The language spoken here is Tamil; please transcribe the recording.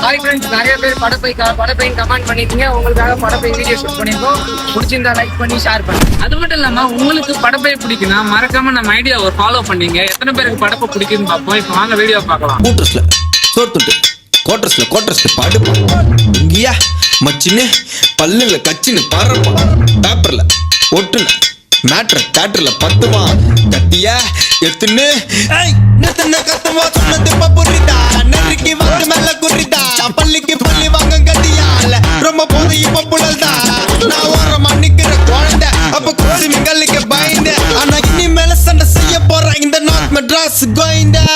ஹாய் ஃப்ரெண்ட்ஸ், நிறைய பேர் படப்பை கமெண்ட் பண்ணிட்டீங்க. உங்களுக்காக படப்பை வீடியோ ஷூட் பண்ணியிருக்கோம். பிடிச்சிருந்தா லைக் பண்ணி ஷேர் பண்ணுங்க. அது மட்டும் இல்லாம உங்களுக்கு படப்பை பிடிக்குன்னா மறக்காம நம்ம ஐடியா ஒரு ஃபாலோ பண்ணீங்க. எத்தனை பேருக்கு படப்பை பிடிக்குன்னு பார்ப்போம். இப்போ வாங்க வீடியோ பார்க்கலாம். கூட்டர்ஸ்ல சோர்த்துட்டு கோட்டர்ஸ்ல படுப்பா இங்கயா மச்சின்னு பல்லுல கச்சின்னு பறப்பா பேப்பர்ல ஒட்டுன மேட்ரு தேட்டர்ல பத்துவான் கத்தியா எத்துன்னு கத்துவா சொன்னது புரிதா நெருக்கி வந்து மேல குறிதா பள்ளிக்கு பள்ளி வாங்க கத்தியால ரொம்ப போது இப்ப புழல்தா நான் ஓரமா நிக்கிற குழந்தை அப்ப கோசி மிங்களுக்கு பயந்த ஆனா இனி மேல சண்டை செய்ய போறேன் இந்த நார்த் மெட்ராஸ் கோயிந்தா